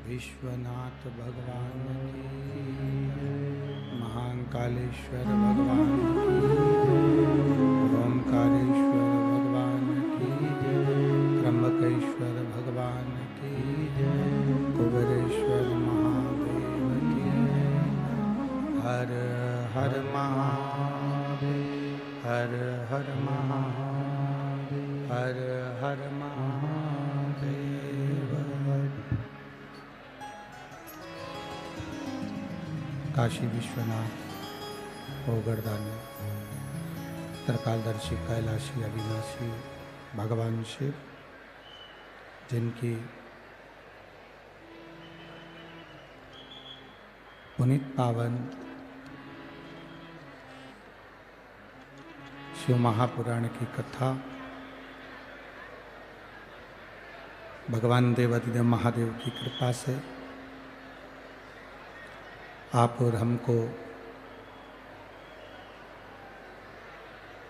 विश्वनाथ भगवान की, महाकालेश्वर भगवान की, ओमकारेश्वर भगवान की, त्र्यंबकेश्वर भगवान की, कुबेरेश्वर महादेव की। हर हर महादेव, हर हर महादेव, हर हर महादेव। काशी विश्वनाथ ओगरदानी त्रिकालदर्शी कैलाशी अविनाशी भगवान शिव, जिनकी पुनीत पावन शिव महापुराण की कथा भगवान देवाधिदेव महादेव की कृपा से आप और हमको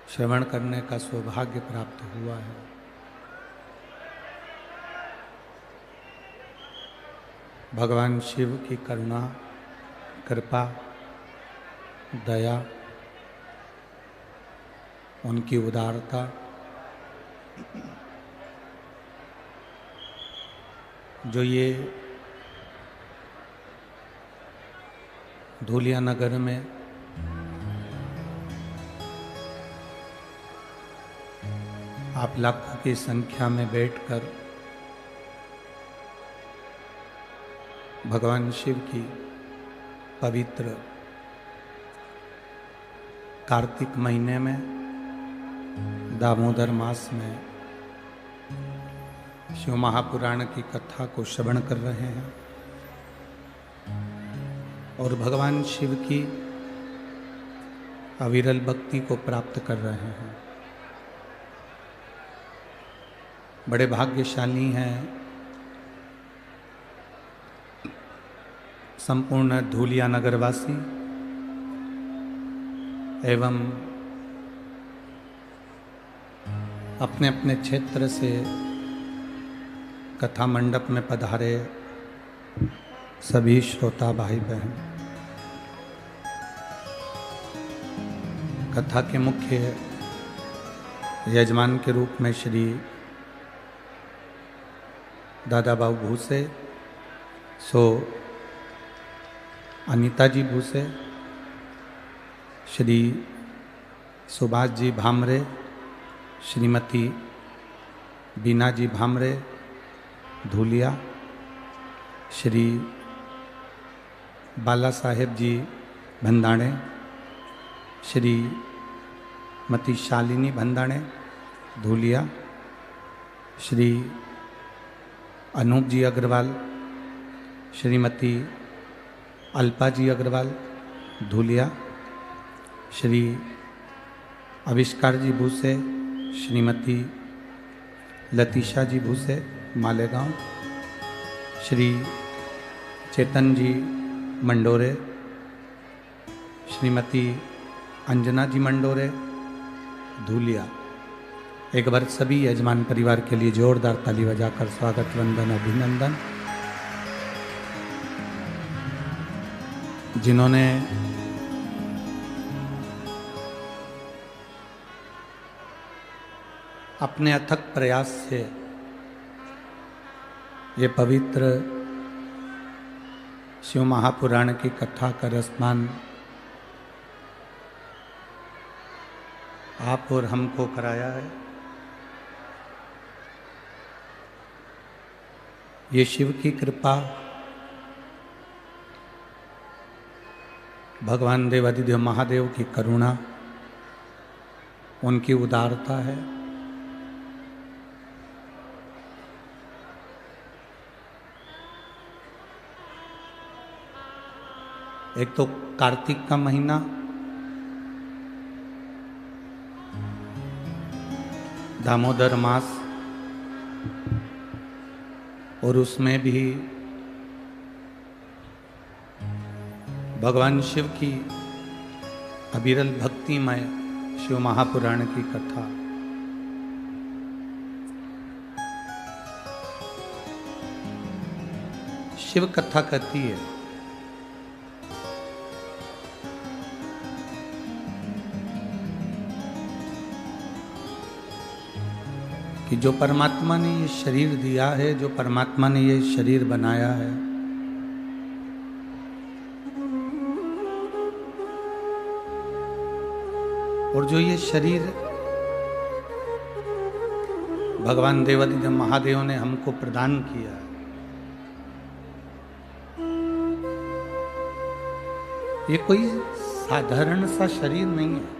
श्रवण करने का सौभाग्य प्राप्त हुआ है। भगवान शिव की करुणा, कृपा, दया, उनकी उदारता जो ये धूलिया नगर में आप लाखों की संख्या में बैठकर भगवान शिव की पवित्र कार्तिक महीने में दामोदर मास में शिव महापुराण की कथा को श्रवण कर रहे हैं और भगवान शिव की अविरल भक्ति को प्राप्त कर रहे हैं। बड़े भाग्यशाली हैं संपूर्ण धूलिया नगरवासी एवं अपने अपने क्षेत्र से कथा मंडप में पधारे सभी श्रोता भाई बहन। कथा के मुख्य यजमान के रूप में श्री दादा बाबू भूसे, सो अनीता जी भूसे, श्री सुभाष जी भामरे, श्रीमती बीना जी भामरे धूलिया, श्री बाला साहेब जी भंदाणे, श्री मती शालिनी भंदाणे धूलिया, श्री अनूप जी अग्रवाल, श्रीमती अल्पा जी अग्रवाल धूलिया, श्री आविष्कार जी भूसे, श्रीमती लतीशा जी भूसे मालेगांव, श्री चेतन जी मंडोरे, श्रीमती अंजना जी मंडोरे धूलिया। एक बार सभी यजमान परिवार के लिए जोरदार ताली बजाकर स्वागत, वंदन, अभिनंदन। जिन्होंने अपने अथक प्रयास से ये पवित्र शिव महापुराण की कथा का रसपान आप और हमको कराया है। ये शिव की कृपा, भगवान देवाधिदेव महादेव की करुणा, उनकी उदारता है। एक तो कार्तिक का महीना दामोदर मास, और उसमें भी भगवान शिव की अविरल भक्तिमय शिव महापुराण की कथा। शिव कथा कहती है कि जो परमात्मा ने ये शरीर दिया है, जो परमात्मा ने ये शरीर बनाया है, और जो ये शरीर भगवान देवादिदेव महादेव ने हमको प्रदान किया है, ये कोई साधारण सा शरीर नहीं है।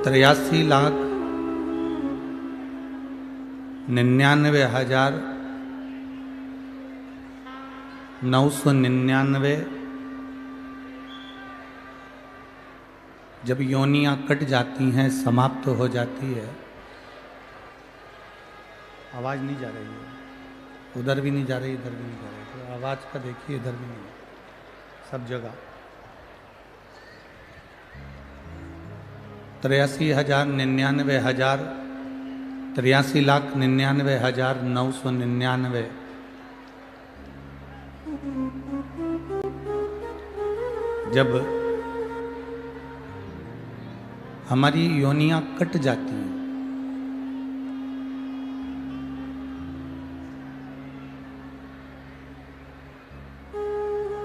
तिरासी लाख 99,999 जब योनियां कट जाती हैं, समाप्त हो जाती है। आवाज नहीं जा रही है, उधर भी नहीं जा रही, इधर भी नहीं जा रही, तो आवाज का देखिए, इधर भी नहीं, सब जगह 83,99,999 जब हमारी योनियां कट जाती हैं,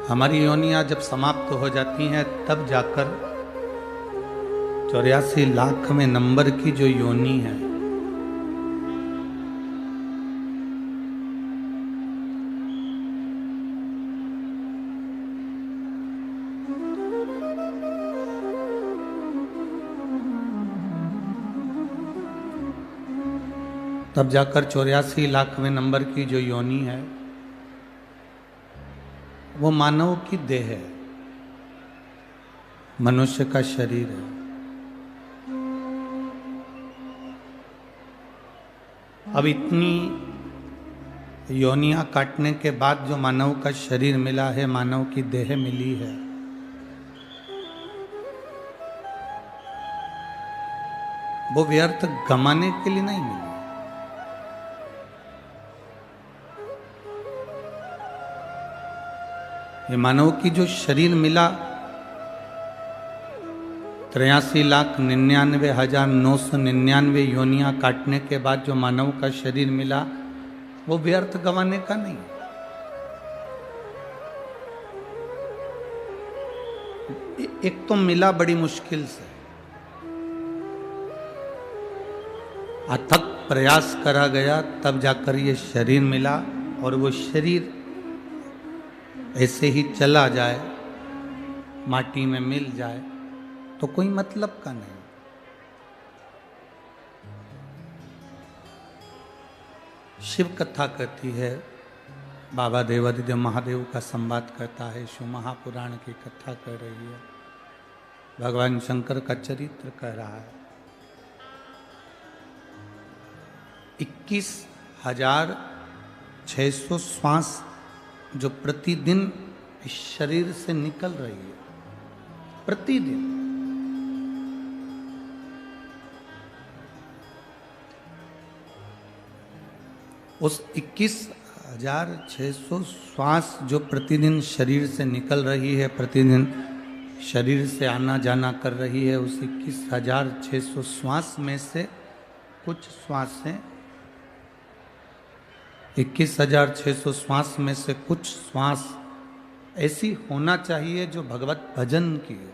हमारी योनियां जब समाप्त हो जाती हैं, तब जाकर 84 लाख में नंबर की जो योनि है, तब जाकर 84 लाख में नंबर की जो योनि है, वो मानव की देह है, मनुष्य का शरीर है। अब इतनी योनियां काटने के बाद जो मानव का शरीर मिला है, मानव की देह मिली है, वो व्यर्थ गमाने के लिए नहीं मिली। ये मानव की जो शरीर मिला, 83,99,999 योनियां काटने के बाद जो मानव का शरीर मिला, वो व्यर्थ गंवाने का नहीं। एक तो मिला बड़ी मुश्किल से, अथक प्रयास करा गया, तब जाकर ये शरीर मिला, और वो शरीर ऐसे ही चला जाए, माटी में मिल जाए, तो कोई मतलब का नहीं। शिव कथा कहती है, बाबा देवादिदेव महादेव का संवाद करता है, शिव महापुराण की कथा कर रही है, भगवान शंकर का चरित्र कह रहा है। 21,600 श्वास जो प्रतिदिन इस शरीर से निकल रही है, प्रतिदिन। उस 21,600 श्वास जो प्रतिदिन शरीर से निकल रही है, प्रतिदिन शरीर से आना जाना कर रही है, उस 21,600 श्वास में से कुछ श्वासें, 21,600 श्वास में से कुछ श्वास ऐसी होना चाहिए जो भगवत भजन की हो।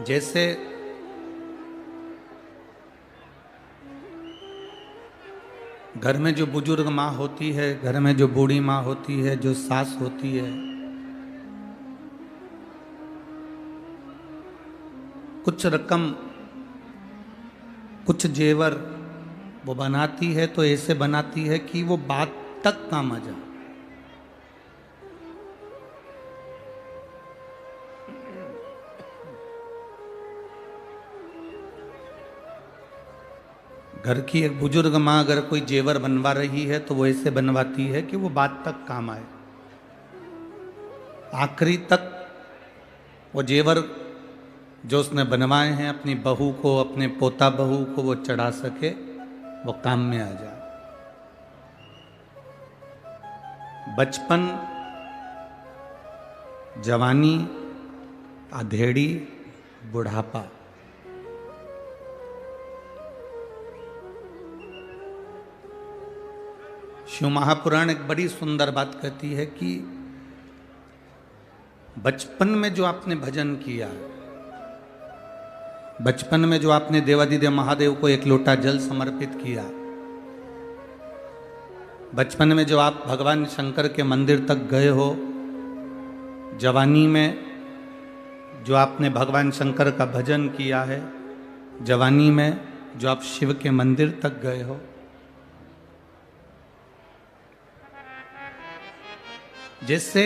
जैसे घर में जो बुजुर्ग माँ होती है, घर में जो बूढ़ी माँ होती है, जो सास होती है, कुछ रकम, कुछ जेवर वो बनाती है, तो ऐसे बनाती है कि वो बात तक काम आ जाए। घर की एक बुजुर्ग माँ अगर कोई जेवर बनवा रही है तो वो ऐसे बनवाती है कि वो बात तक काम आए, आखिरी तक वो जेवर जो उसने बनवाए हैं अपनी बहू को, अपने पोता बहू को वो चढ़ा सके, वो काम में आ जाए। बचपन, जवानी, अधेड़ी, बुढ़ापा, शिव महापुराण एक बड़ी सुंदर बात कहती है कि बचपन में जो आपने भजन किया, बचपन में जो आपने देवादिदेव महादेव को एक लोटा जल समर्पित किया, बचपन में जो आप भगवान शंकर के मंदिर तक गए हो, जवानी में जो आपने भगवान शंकर का भजन किया है, जवानी में जो आप शिव के मंदिर तक गए हो, जैसे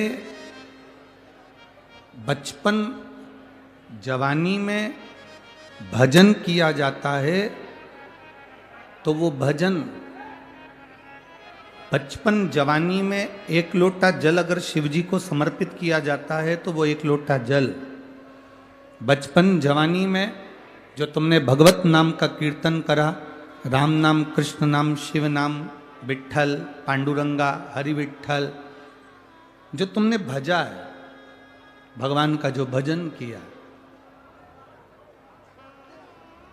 बचपन जवानी में भजन किया जाता है, तो वो भजन बचपन जवानी में एक लोटा जल अगर शिव जी को समर्पित किया जाता है तो वो एक लोटा जल बचपन जवानी में जो तुमने भगवत नाम का कीर्तन करा, राम नाम, कृष्ण नाम, शिव नाम, विट्ठल, पांडुरंगा, हरि विट्ठल, जो तुमने भजा है, भगवान का जो भजन किया,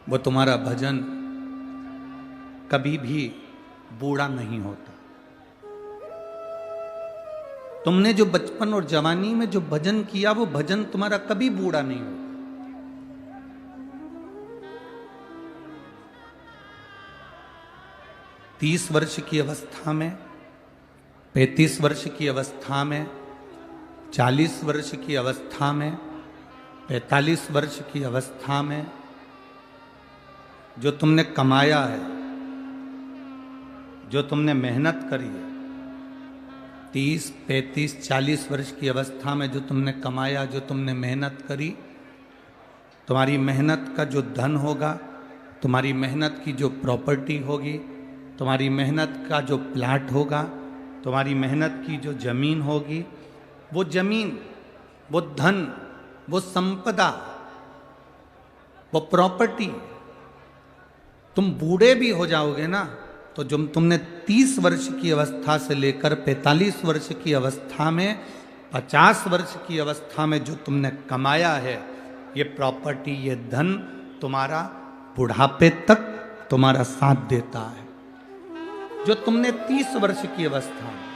वो तुम्हारा भजन कभी भी बूढ़ा नहीं होता। तुमने जो बचपन और जवानी में जो भजन किया, वो भजन तुम्हारा कभी बूढ़ा नहीं होता। तीस वर्ष की अवस्था में, 35 वर्ष की अवस्था में, 40 वर्ष की अवस्था में, 45 वर्ष की अवस्था में जो तुमने कमाया है, जो तुमने मेहनत करी है, 30, 35, 40 वर्ष की अवस्था में जो तुमने कमाया, जो तुमने मेहनत करी, तुम्हारी मेहनत का जो धन होगा, तुम्हारी मेहनत की जो प्रॉपर्टी होगी, तुम्हारी मेहनत का जो प्लाट होगा, तुम्हारी मेहनत की जो जमीन होगी, वो जमीन, वो धन, वो संपदा, वो प्रॉपर्टी, तुम बूढ़े भी हो जाओगे ना, तो जो तुमने 30 वर्ष की अवस्था से लेकर 45 वर्ष की अवस्था में, 50 वर्ष की अवस्था में जो तुमने कमाया है, ये प्रॉपर्टी, ये धन तुम्हारा बुढ़ापे तक तुम्हारा साथ देता है। जो तुमने 30 वर्ष की अवस्था में,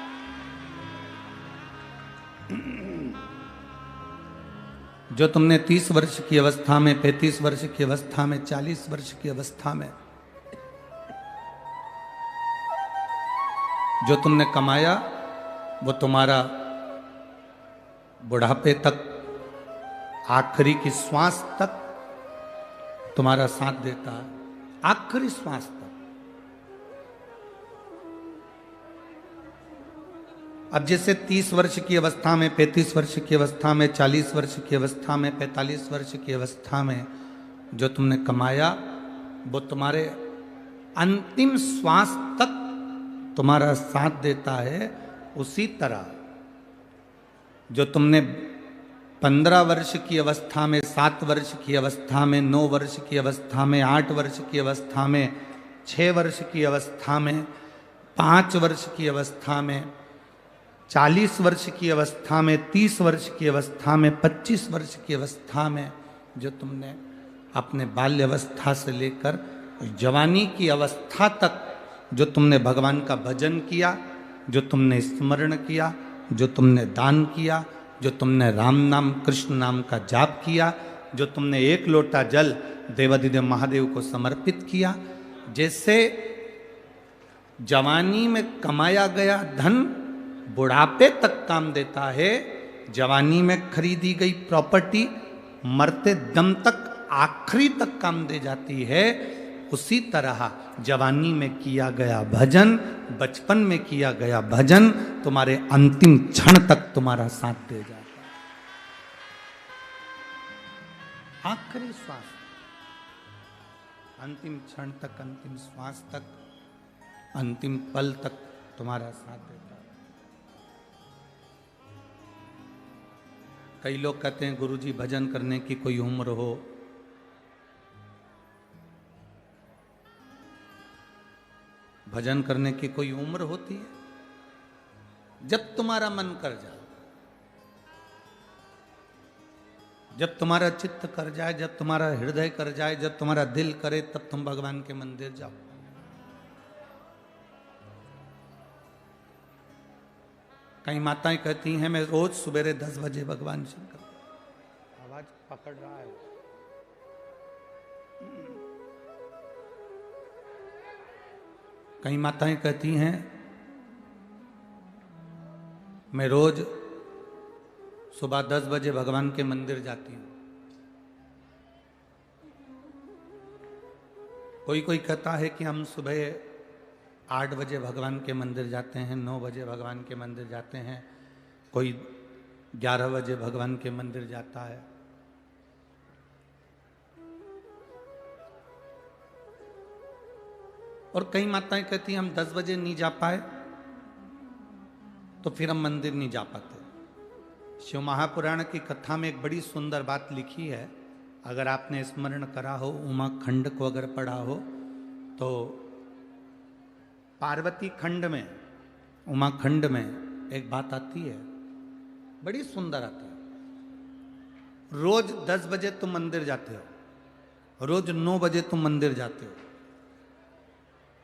जो तुमने 30 वर्ष की अवस्था में, 35 वर्ष की अवस्था में, 40 वर्ष की अवस्था में जो तुमने कमाया, वो तुम्हारा बुढ़ापे तक, आखिरी की श्वास तक तुम्हारा साथ देता है, आखिरी श्वास तक। अब जैसे 30 वर्ष की अवस्था में, 35 वर्ष की अवस्था में, 40 वर्ष की अवस्था में, 45 वर्ष की अवस्था में जो तुमने कमाया, वो तुम्हारे अंतिम श्वास तक तुम्हारा साथ देता है। उसी तरह जो तुमने 15 वर्ष की अवस्था में, 7 वर्ष की अवस्था में, 9 वर्ष की अवस्था में, 8 वर्ष की अवस्था में, 6 वर्ष की अवस्था में, 5 वर्ष की अवस्था में, 40 वर्ष की अवस्था में, 30 वर्ष की अवस्था में, 25 वर्ष की अवस्था में जो तुमने अपने बाल्य अवस्था से लेकर जवानी की अवस्था तक जो तुमने भगवान का भजन किया, जो तुमने स्मरण किया, जो तुमने दान किया, जो तुमने राम नाम, कृष्ण नाम का जाप किया, जो तुमने एक लोटा जल देवादिदेव महादेव को समर्पित किया, जैसे जवानी में कमाया गया धन बुढ़ापे तक काम देता है, जवानी में खरीदी गई प्रॉपर्टी मरते दम तक, आखिरी तक काम दे जाती है, उसी तरह जवानी में किया गया भजन, बचपन में किया गया भजन तुम्हारे अंतिम क्षण तक तुम्हारा साथ दे जाता है। आखिरी श्वास, अंतिम क्षण तक, अंतिम श्वास तक, अंतिम पल तक तुम्हारा साथ देता है। कई लोग कहते हैं गुरुजी भजन करने की कोई उम्र हो। भजन करने की कोई उम्र होती है? जब तुम्हारा मन कर जाए, जब तुम्हारा चित्त कर जाए, जब तुम्हारा हृदय कर जाए, जब तुम्हारा दिल करे, तब तुम भगवान के मंदिर जाओ। कई माताएं कहती हैं मैं रोज सुबेरे 10 बजे भगवान शंकर, आवाज पकड़ रहा है, कई माताएं कहती हैं मैं रोज सुबह 10 बजे भगवान के मंदिर जाती हूं। कोई कोई कहता है कि हम सुबह 8 बजे भगवान के मंदिर जाते हैं, 9 बजे भगवान के मंदिर जाते हैं, कोई 11 बजे भगवान के मंदिर जाता है। और कई माताएं कहती हैं हम 10 बजे नहीं जा पाए तो फिर हम मंदिर नहीं जा पाते। शिव महापुराण की कथा में एक बड़ी सुंदर बात लिखी है, अगर आपने स्मरण करा हो, उमा खंड को अगर पढ़ा हो तो पार्वती खंड में, उमा खंड में एक बात आती है, बड़ी सुंदर आती है। रोज 10 बजे तुम मंदिर जाते हो, रोज 9 बजे तुम मंदिर जाते हो,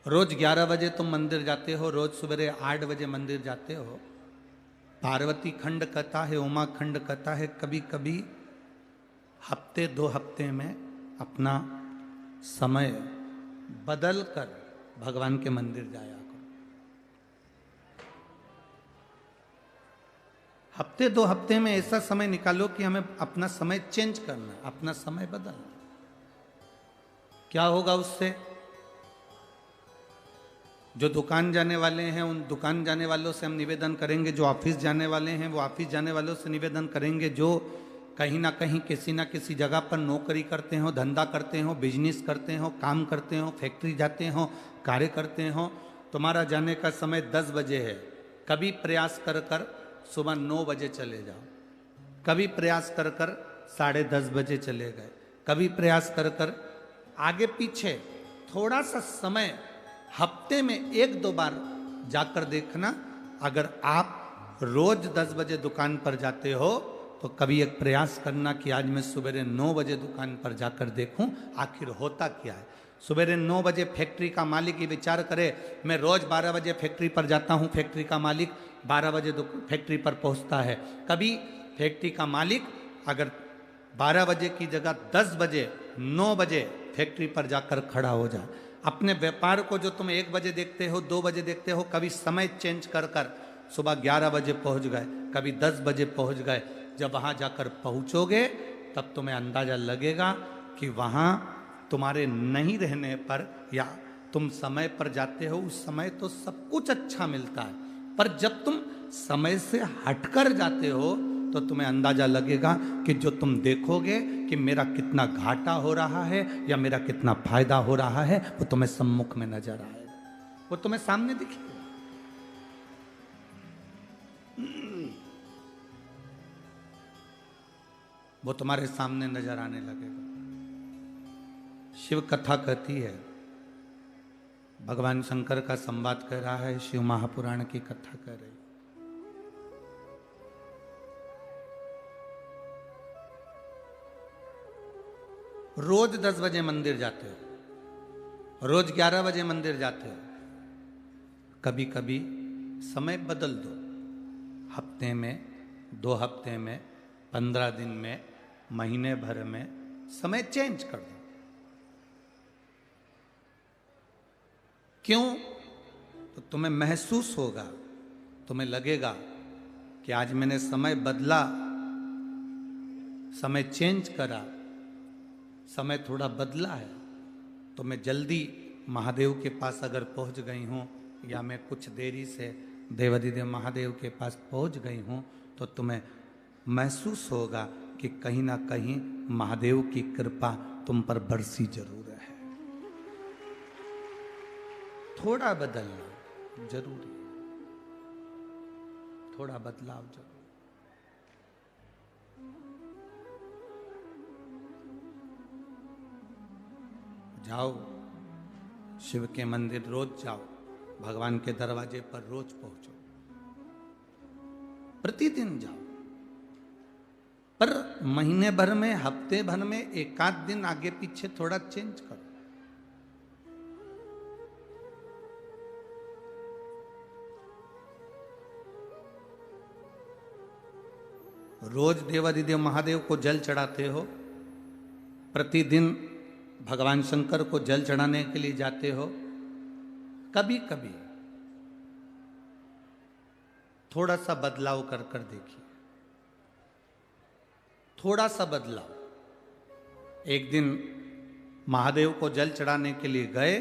रोज 11 बजे तुम मंदिर जाते हो, रोज सवेरे 8 बजे मंदिर जाते हो। पार्वती खंड कहता है, उमा खंड कहता है, कभी कभी हफ्ते 2 हफ्ते में अपना समय बदल कर भगवान के मंदिर जाया करो। हफ्ते 2 हफ्ते में ऐसा समय निकालो कि हमें अपना समय चेंज करना, अपना समय बदलना। क्या होगा उससे? जो दुकान जाने वाले हैं उन दुकान जाने वालों से हम निवेदन करेंगे, जो ऑफिस जाने वाले हैं वो ऑफिस जाने वालों से निवेदन करेंगे, जो कहीं ना कहीं किसी ना किसी जगह पर नौकरी करते हो, धंधा करते हो, बिजनेस करते हो, काम करते हो, फैक्ट्री जाते हो, कार्य करते हो, तुम्हारा जाने का समय 10 बजे है। कभी प्रयास कर कर सुबह 9 बजे चले जाओ, कभी प्रयास कर कर 10:30 बजे चले गए, कभी प्रयास कर कर आगे पीछे थोड़ा सा समय हफ्ते में 1-2 बार जाकर देखना। अगर आप रोज 10 बजे दुकान पर जाते हो तो कभी एक प्रयास करना कि आज मैं सवेरे 9 बजे दुकान पर जाकर देखूं आखिर होता क्या है। सवेरे 9 बजे फैक्ट्री का मालिक ये विचार करे मैं रोज 12 बजे फैक्ट्री पर जाता हूं, फैक्ट्री का मालिक 12 बजे फैक्ट्री पर पहुंचता है। कभी फैक्ट्री का मालिक अगर 12 बजे की जगह 10 बजे 9 बजे फैक्ट्री पर जाकर खड़ा हो जाए। अपने व्यापार को जो तुम 1 बजे देखते हो, 2 बजे देखते हो, कभी समय चेंज कर कर सुबह 11 बजे पहुंच गए, कभी 10 बजे पहुंच गए। जब वहां जाकर पहुंचोगे तब तुम्हें अंदाजा लगेगा कि वहां तुम्हारे नहीं रहने पर या तुम समय पर जाते हो उस समय तो सब कुछ अच्छा मिलता है, पर जब तुम समय से हटकर जाते हो तो तुम्हें अंदाजा लगेगा कि जो तुम देखोगे कि मेरा कितना घाटा हो रहा है या मेरा कितना फायदा हो रहा है वो तुम्हें सम्मुख में नजर आएगा, वो तुम्हें सामने दिखेगा। वो तुम्हारे सामने नजर आने लगेगा। शिव कथा कहती है, भगवान शंकर का संवाद कह रहा है, शिव महापुराण की कथा कह रही। रोज 10 बजे मंदिर जाते हो, रोज 11 बजे मंदिर जाते हो, कभी कभी समय बदल दो। हफ्ते में, 2 हफ्ते में, 15 दिन में, महीने भर में समय चेंज कर दो। क्यों? तो तुम्हें महसूस होगा, तुम्हें लगेगा कि आज मैंने समय बदला, समय चेंज करा, समय थोड़ा बदला है, तो तो मैं जल्दी महादेव के पास अगर पहुंच गई हूँ या मैं कुछ देरी से देवाधिदेव महादेव के पास पहुंच गई हूँ तो तुम्हें महसूस होगा कि कहीं ना कहीं महादेव की कृपा तुम पर बरसी जरूर है। थोड़ा बदलना जरूरी है, थोड़ा बदलाव जरूरी। जाओ शिव के मंदिर रोज जाओ, भगवान के दरवाजे पर रोज पहुंचो, प्रतिदिन जाओ, पर महीने भर में हफ्ते भर में एक आध दिन आगे पीछे थोड़ा चेंज करो। रोज देवाधिदेव महादेव को जल चढ़ाते हो, प्रतिदिन भगवान शंकर को जल चढ़ाने के लिए जाते हो, कभी कभी थोड़ा सा बदलाव कर कर देखिए, थोड़ा सा बदलाव। एक दिन महादेव को जल चढ़ाने के लिए गए,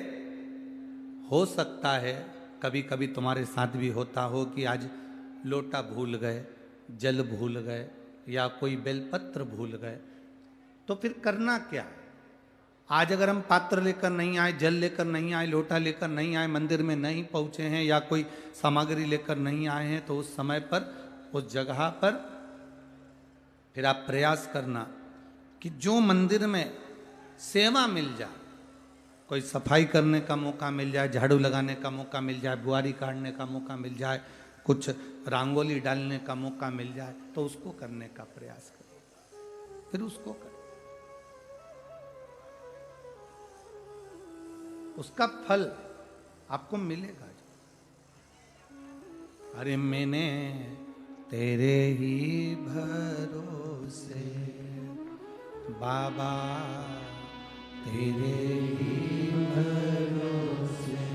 हो सकता है कभी कभी तुम्हारे साथ भी होता हो कि आज लोटा भूल गए, जल भूल गए या कोई बेलपत्र भूल गए, तो फिर करना क्या है? आज अगर हम पात्र लेकर नहीं आए, जल लेकर नहीं आए, लोटा लेकर नहीं आए, मंदिर में नहीं पहुंचे हैं या कोई सामग्री लेकर नहीं आए हैं, तो उस समय पर उस जगह पर फिर आप प्रयास करना कि जो मंदिर में सेवा मिल जाए, कोई सफाई करने का मौका मिल जाए, झाड़ू लगाने का मौका मिल जाए, बुआरी काटने का मौका मिल जाए, कुछ रंगोली डालने का मौका मिल जाए, तो उसको करने का प्रयास करें, फिर उसको करें, उसका फल आपको मिलेगा। अरे मैंने तेरे ही भरोसे बाबा, तेरे ही भरोसे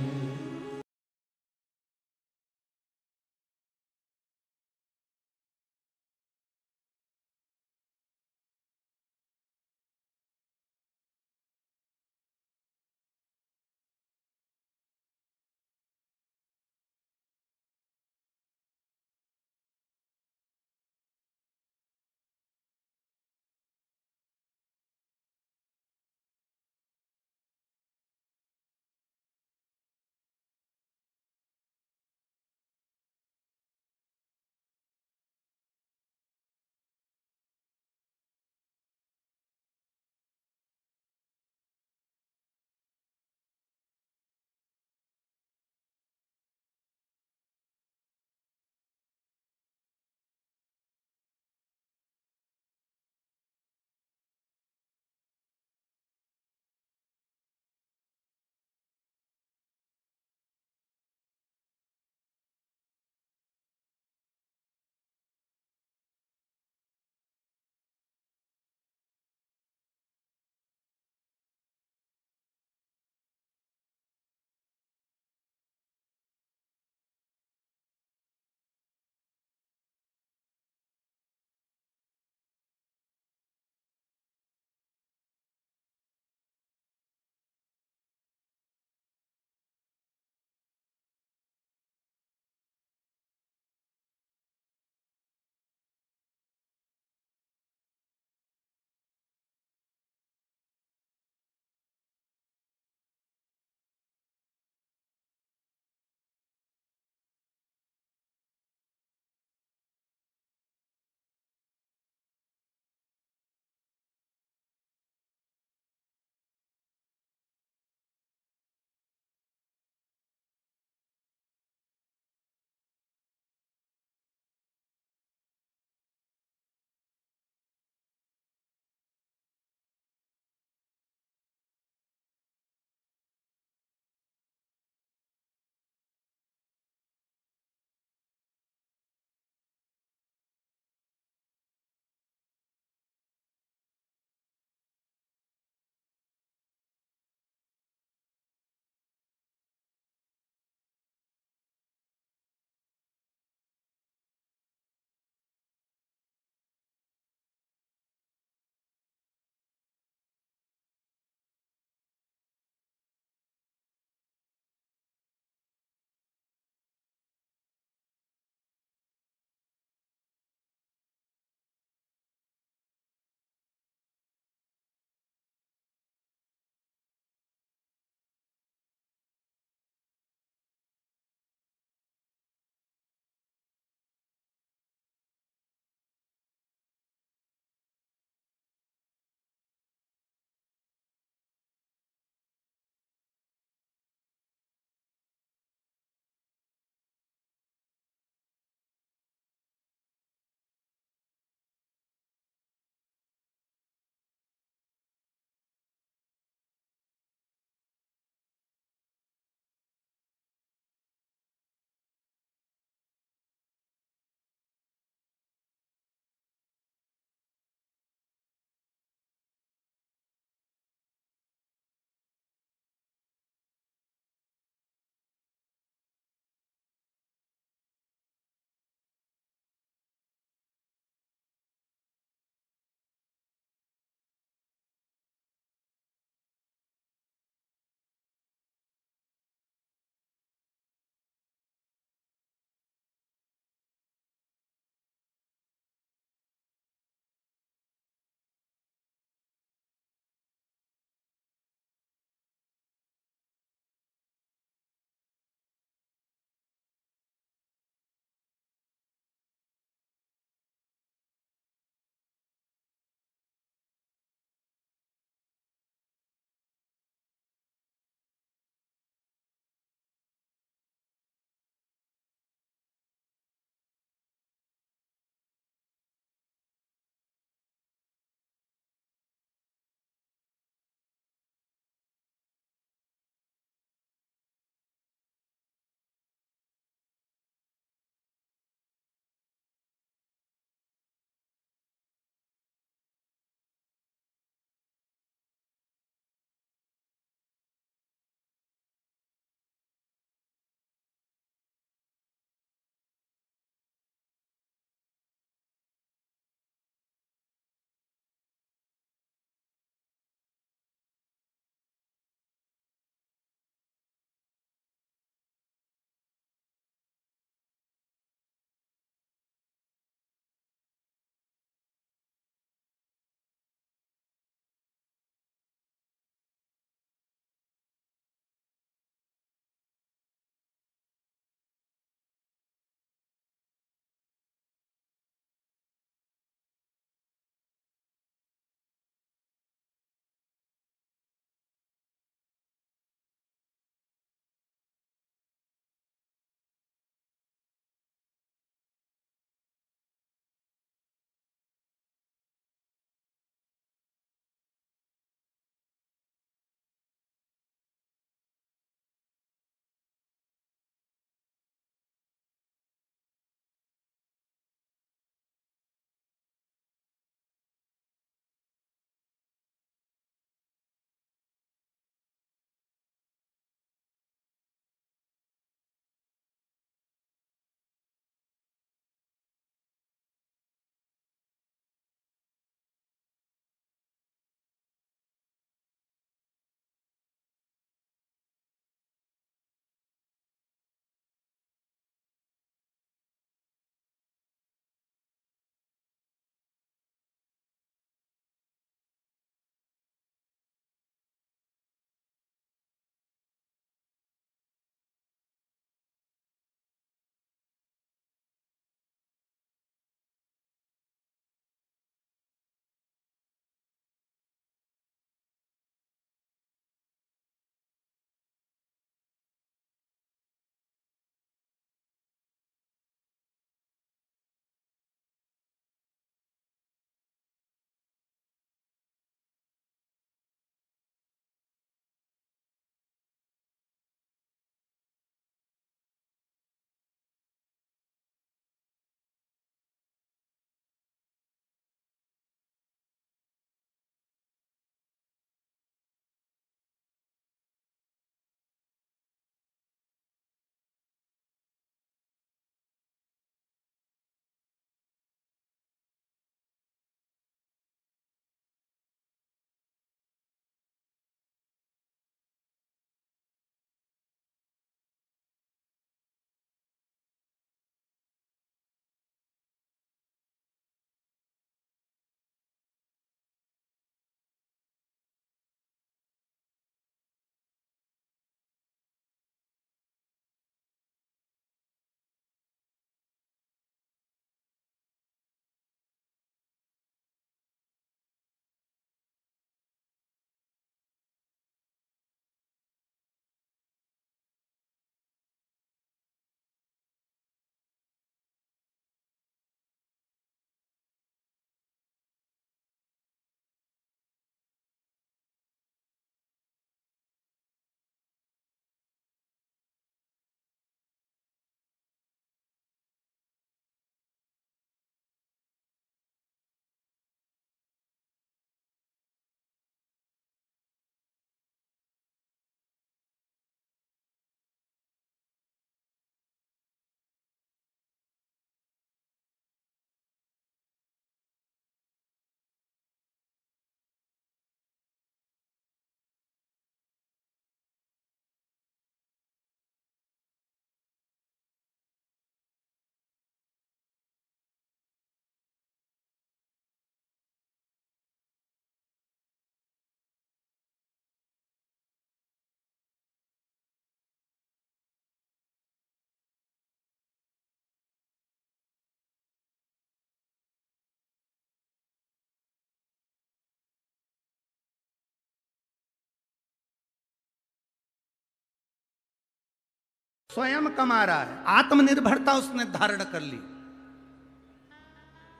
स्वयं कमा रहा है, आत्मनिर्भरता उसने धारण कर ली।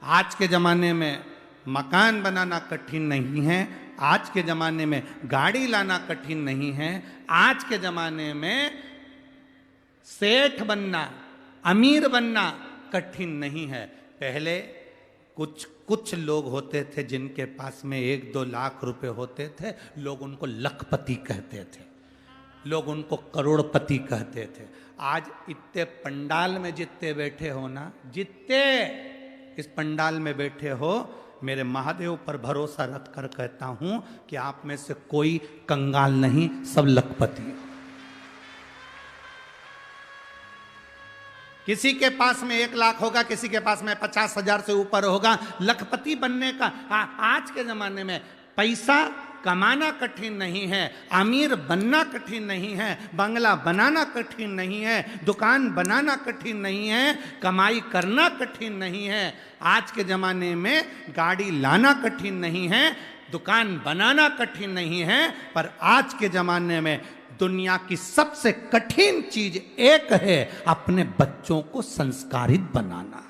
आज के जमाने में मकान बनाना कठिन नहीं है, आज के जमाने में गाड़ी लाना कठिन नहीं है, आज के जमाने में सेठ बनना, अमीर बनना कठिन नहीं है। पहले कुछ लोग होते थे जिनके पास में 1-2 लाख रुपए होते थे, लोग उनको लखपति कहते थे, लोग उनको करोड़पति कहते थे। आज इतने पंडाल में जितने बैठे हो ना, जितने इस पंडाल में बैठे हो, मेरे महादेव पर भरोसा रख कर कहता हूं कि आप में से कोई कंगाल नहीं, सब लखपति। किसी के पास में 1 लाख होगा, किसी के पास में 50,000 से ऊपर होगा। लखपति बनने का आज के जमाने में पैसा कमाना कठिन नहीं है, अमीर बनना कठिन नहीं है, बंगला बनाना कठिन नहीं है, दुकान बनाना कठिन नहीं है, कमाई करना कठिन नहीं है। आज के जमाने में गाड़ी लाना कठिन नहीं है, दुकान बनाना कठिन नहीं है, पर आज के जमाने में दुनिया की सबसे कठिन चीज एक है, अपने बच्चों को संस्कारित बनाना।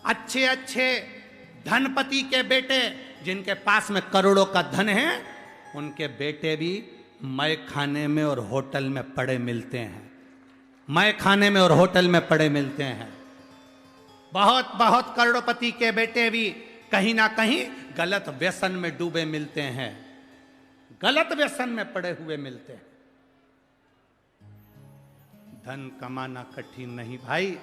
अच्छे अच्छे धनपति के बेटे जिनके पास में करोड़ों का धन है, उनके बेटे भी मय खाने में और होटल में पड़े मिलते हैं, मय खाने में और होटल में पड़े मिलते हैं। बहुत बहुत करोड़पति के बेटे भी कहीं ना कहीं गलत व्यसन में डूबे मिलते हैं, गलत व्यसन में पड़े हुए मिलते हैं। धन कमाना कठिन नहीं भाई,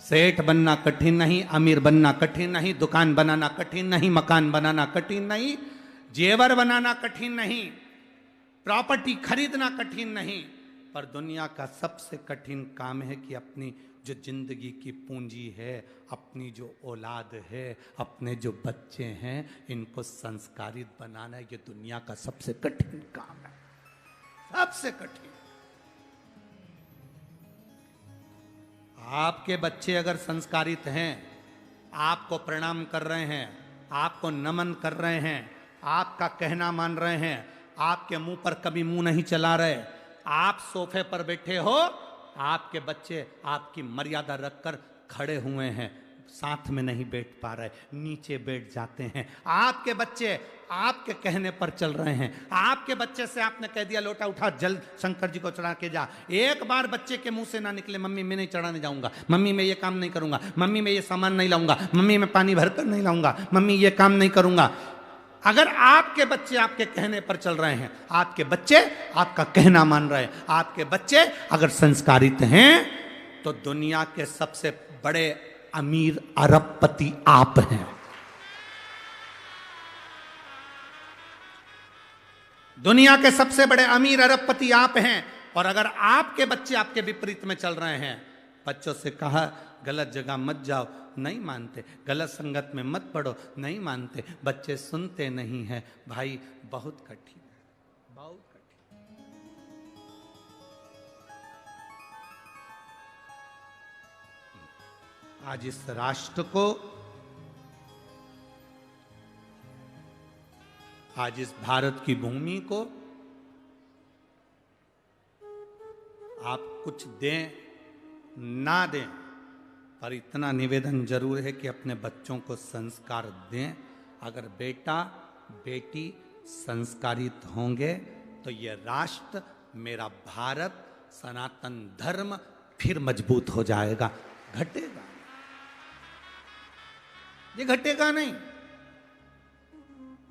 सेठ बनना कठिन नहीं, अमीर बनना कठिन नहीं, दुकान बनाना कठिन नहीं, मकान बनाना कठिन नहीं, जेवर बनाना कठिन नहीं, प्रॉपर्टी खरीदना कठिन नहीं, पर दुनिया का सबसे कठिन काम है कि अपनी जो जिंदगी की पूंजी है, अपनी जो औलाद है, अपने जो बच्चे हैं, इनको संस्कारित बनाना, ये दुनिया का सबसे कठिन काम है, सबसे कठिन। आपके बच्चे अगर संस्कारित हैं, आपको प्रणाम कर रहे हैं, आपको नमन कर रहे हैं, आपका कहना मान रहे हैं, आपके मुंह पर कभी मुंह नहीं चला रहे, आप सोफे पर बैठे हो, आपके बच्चे आपकी मर्यादा रखकर खड़े हुए हैं, साथ में नहीं बैठ पा रहे, नीचे बैठ जाते हैं। आपके बच्चे आपके कहने पर चल रहे हैं, आपके बच्चे से आपने कह दिया लोटा उठा जल शंकर जी को चढ़ा के जा, एक बार बच्चे के मुंह से ना निकले मम्मी मैं नहीं चढ़ाने जाऊंगा, मम्मी मैं ये काम नहीं करूंगा, मम्मी मैं ये सामान नहीं लाऊंगा, मम्मी मैं पानी भरकर नहीं लाऊंगा, मम्मी ये काम नहीं करूंगा। अगर आपके बच्चे आपके कहने पर चल रहे हैं, आपके बच्चे आपका कहना मान रहे हैं, आपके बच्चे अगर संस्कारित हैं, तो दुनिया के सबसे बड़े अमीर अरबपति आप हैं। दुनिया के सबसे बड़े अमीर अरबपति आप हैं। और अगर आपके बच्चे आपके विपरीत में चल रहे हैं, बच्चों से कहा गलत जगह मत जाओ, नहीं मानते, गलत संगत में मत पड़ो, नहीं मानते, बच्चे सुनते नहीं हैं। भाई बहुत कठिन है, बहुत कठिन। आज इस राष्ट्र को, आज इस भारत की भूमि को आप कुछ दें ना दें, पर इतना निवेदन जरूर है कि अपने बच्चों को संस्कार दें। अगर बेटा बेटी संस्कारित होंगे तो ये राष्ट्र, मेरा भारत, सनातन धर्म फिर मजबूत हो जाएगा। घटेगा, ये घटेगा नहीं।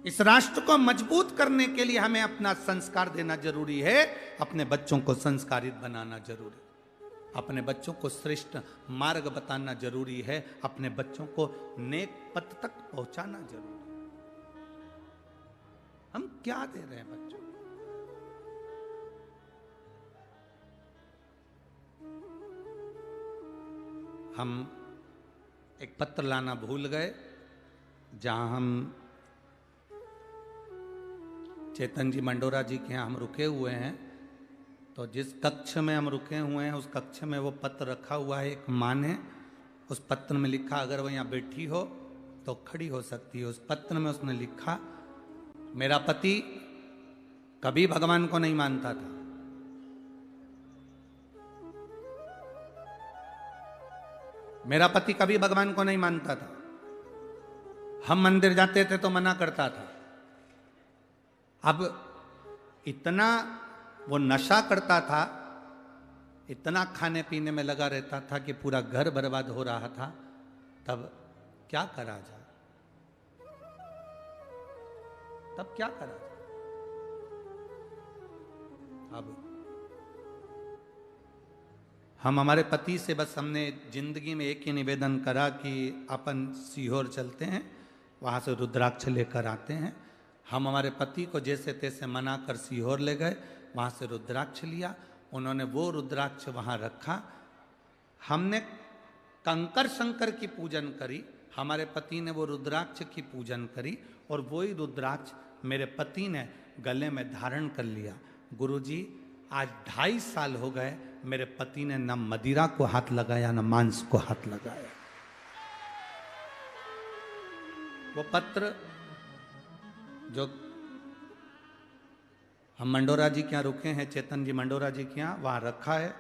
इस राष्ट्र को मजबूत करने के लिए हमें अपना संस्कार देना जरूरी है, अपने बच्चों को संस्कारित बनाना जरूरी है, अपने बच्चों को श्रेष्ठ मार्ग बताना जरूरी है, अपने बच्चों को नेक पथ तक पहुंचाना जरूरी है। हम क्या दे रहे हैं बच्चों को? हम एक पत्र लाना भूल गए, जहां हम चेतन जी मंडोरा जी के यहाँ हम रुके हुए हैं। तो जिस कक्ष में हम रुके हुए हैं, उस कक्ष में वो पत्र रखा हुआ है। एक माँ ने उस पत्र में लिखा, अगर वो यहाँ बैठी हो, तो खड़ी हो सकती है। उस पत्र में उसने लिखा, मेरा पति कभी भगवान को नहीं मानता था, मेरा पति कभी भगवान को नहीं मानता था, हम मंदिर जाते थे तो मना करता था। अब इतना वो नशा करता था, इतना खाने पीने में लगा रहता था कि पूरा घर बर्बाद हो रहा था। तब क्या करा जाए, तब क्या करा जाए? अब हम हमारे पति से बस हमने जिंदगी में एक ही निवेदन करा कि अपन सीहोर चलते हैं, वहां से रुद्राक्ष लेकर आते हैं। हम हमारे पति को जैसे तैसे मना कर सीहोर ले गए, वहां से रुद्राक्ष लिया, उन्होंने वो रुद्राक्ष वहां रखा। हमने कंकर शंकर की पूजन करी, हमारे पति ने वो रुद्राक्ष की पूजन करी, और वही रुद्राक्ष मेरे पति ने गले में धारण कर लिया। गुरुजी, आज 2.5 साल हो गए, मेरे पति ने न मदिरा को हाथ लगाया न मांस को हाथ लगाया। वो पत्र जो हम मंडोरा जी के यहाँ रुके हैं, चेतन जी मंडोरा जी के यहाँ, वहाँ रखा है।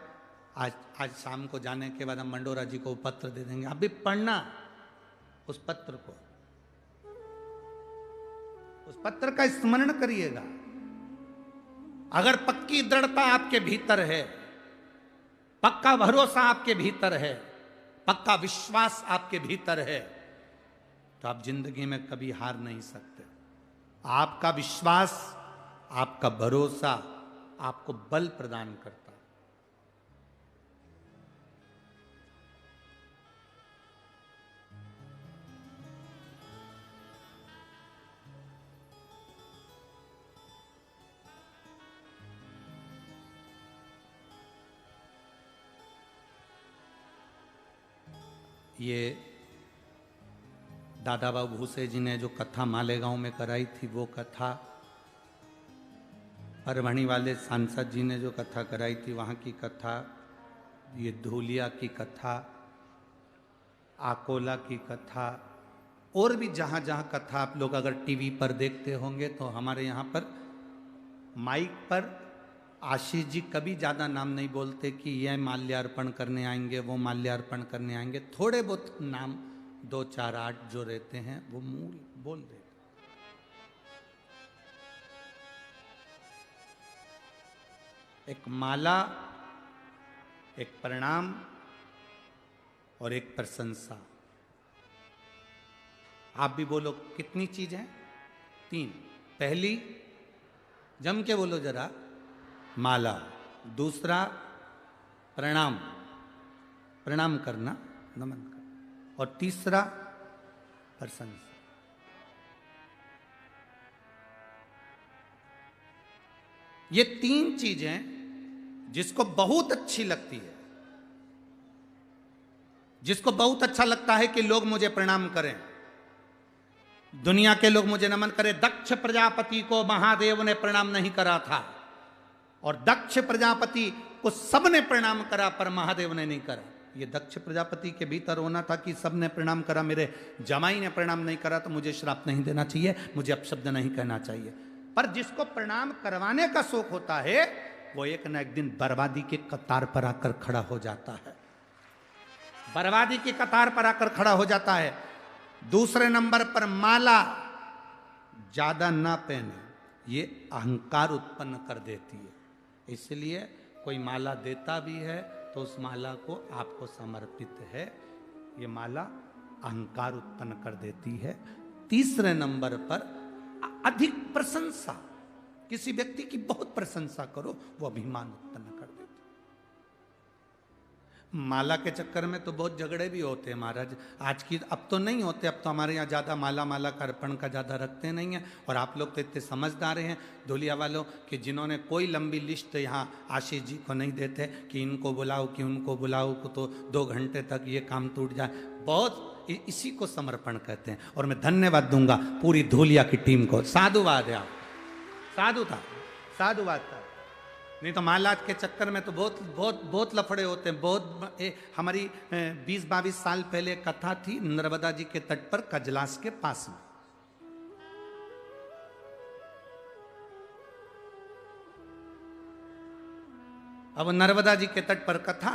आज शाम को जाने के बाद हम मंडोरा जी को वो पत्र दे देंगे, आप भी पढ़ना उस पत्र को, उस पत्र का स्मरण करिएगा। अगर पक्की दृढ़ता आपके भीतर है, पक्का भरोसा आपके भीतर है, पक्का विश्वास आपके भीतर है, तो आप जिंदगी में कभी हार नहीं सकते। आपका विश्वास, आपका भरोसा आपको बल प्रदान करता है। ये दादा बाबू भूसे जी ने जो कथा मालेगांव में कराई थी, वो कथा, परभणी वाले सांसद जी ने जो कथा कराई थी वहाँ की कथा, ये धूलिया की कथा, आकोला की कथा, और भी जहाँ जहाँ कथा आप लोग अगर टीवी पर देखते होंगे, तो हमारे यहाँ पर माइक पर आशीष जी कभी ज़्यादा नाम नहीं बोलते कि यह माल्यार्पण करने आएंगे, वो माल्यार्पण करने आएंगे। थोड़े बहुत नाम 2, 4, 8 जो रहते हैं वो मूल बोल देते। एक माला, एक प्रणाम और एक प्रशंसा। आप भी बोलो, कितनी चीज है? 3। पहली, जम के बोलो जरा, माला। दूसरा, प्रणाम, प्रणाम करना, नमन करना। और तीसरा, प्रशंसा। ये 3 चीजें जिसको बहुत अच्छी लगती है, जिसको बहुत अच्छा लगता है कि लोग मुझे प्रणाम करें, दुनिया के लोग मुझे नमन करें। दक्ष प्रजापति को महादेव ने प्रणाम नहीं करा था, और दक्ष प्रजापति को सबने प्रणाम करा, पर महादेव ने नहीं करा। ये दक्ष प्रजापति के भीतर होना था कि सबने प्रणाम करा, मेरे जमाई ने प्रणाम नहीं करा तो मुझे श्राप नहीं देना चाहिए, मुझे अपशब्द नहीं कहना चाहिए। पर जिसको प्रणाम करवाने का शौक होता है, वो एक न एक दिन बर्बादी के कतार पर आकर खड़ा हो जाता है, बर्बादी की कतार पर आकर खड़ा हो जाता है। दूसरे नंबर पर, माला ज्यादा ना पहने, ये अहंकार उत्पन्न कर देती है। इसलिए कोई माला देता भी है तो उस माला को आपको समर्पित है, ये माला अहंकार उत्पन्न कर देती है। तीसरे नंबर पर, अधिक प्रशंसा, किसी व्यक्ति की बहुत प्रशंसा करो, वो अभिमान उत्पन्न कर देती। माला के चक्कर में तो बहुत झगड़े भी होते हैं महाराज, आज की, अब तो नहीं होते, अब तो हमारे यहाँ ज़्यादा माला का अर्पण का ज़्यादा रखते नहीं हैं। और आप लोग तो इतने समझदार हैं धुलिया वालों कि जिन्होंने कोई लंबी लिस्ट यहाँ आशीष जी को नहीं देते कि इनको बुलाओ कि उनको बुलाओ, को तो 2 घंटे तक ये काम टूट जाए। बहुत इसी को समर्पण कहते हैं। और मैं धन्यवाद दूंगा पूरी धुलिया की टीम को। साधुवाद है, आप साधु था, साधुवाद था। नहीं तो माला के चक्कर में तो बहुत बहुत बहुत लफड़े होते हैं। बहुत हमारी 20-22 साल पहले कथा थी नर्मदा जी के तट पर कजलास के पास में। अब नर्मदा जी के तट पर कथा,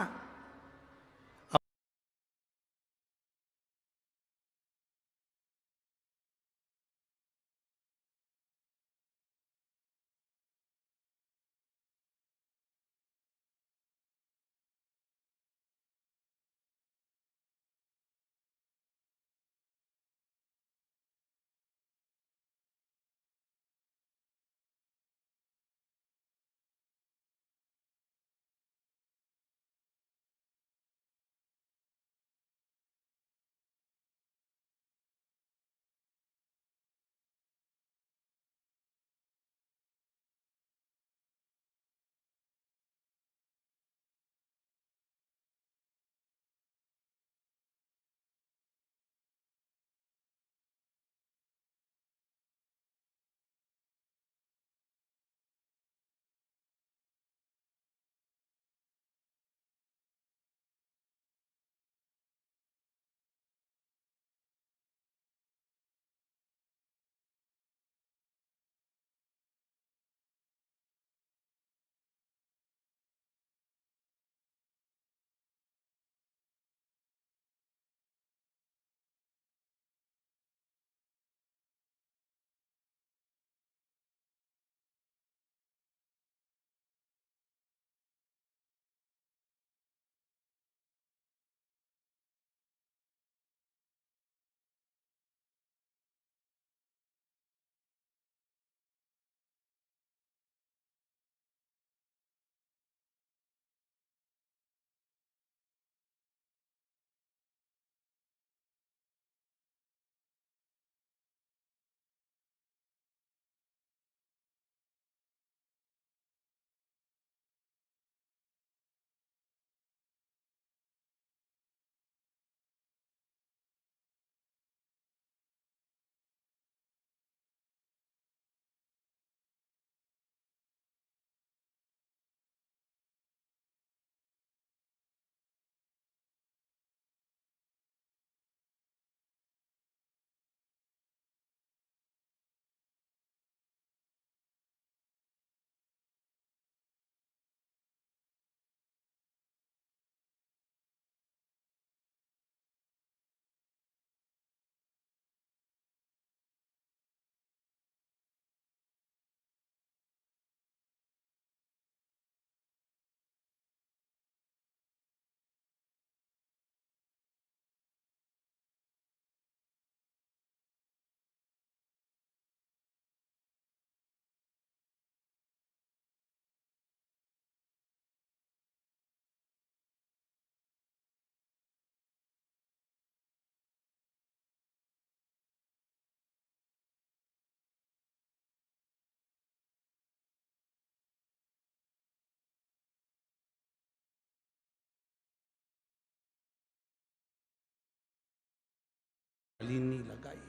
नहीं लगाई,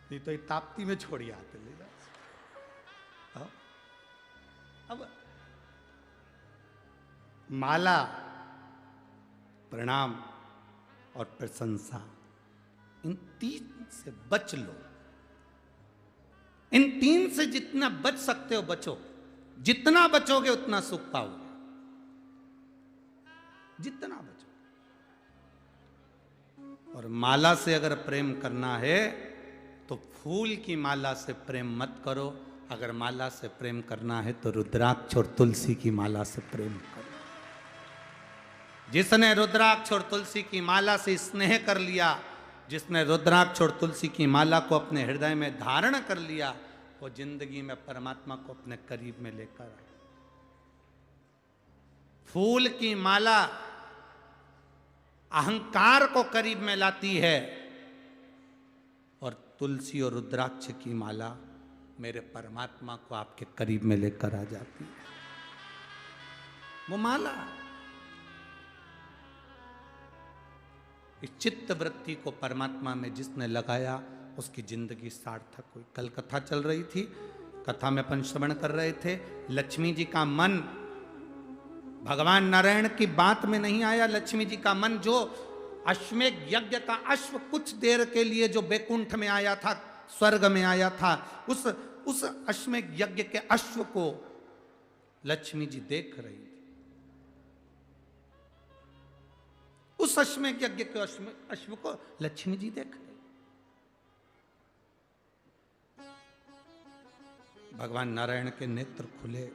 नहीं तो ये ताप्ती में छोड़ी आते ले जा। अब माला, प्रणाम और प्रशंसा, इन तीन से बच लो। इन तीन से जितना बच सकते हो बचो। जितना बचोगे उतना सुख पाओगे। जितना बचो। और माला से अगर प्रेम करना है तो फूल की माला से प्रेम मत करो। अगर माला से प्रेम करना है तो रुद्राक्ष और तुलसी की माला से प्रेम करो। जिसने रुद्राक्ष और तुलसी की माला से स्नेह कर लिया, जिसने रुद्राक्ष और तुलसी की माला को अपने हृदय में धारण कर लिया, वो जिंदगी में परमात्मा को अपने करीब में लेकर आए। फूल की माला अहंकार को करीब में लाती है और तुलसी और रुद्राक्ष की माला मेरे परमात्मा को आपके करीब में लेकर आ जाती है। वो माला इस चित्त वृत्ति को परमात्मा में जिसने लगाया उसकी जिंदगी सार्थक हुई। कल कथा चल रही थी, कथा में अपन श्रवण कर रहे थे, लक्ष्मी जी का मन भगवान नारायण की बात में नहीं आया। लक्ष्मी जी का मन जो अश्वमेध यज्ञ का अश्व कुछ देर के लिए जो बैकुंठ में आया था, स्वर्ग में आया था, उस अश्वमेध यज्ञ के अश्व को लक्ष्मी जी देख रही थी। उस अश्वमेध यज्ञ के अश्व को लक्ष्मी जी देख रही। भगवान नारायण के नेत्र खुले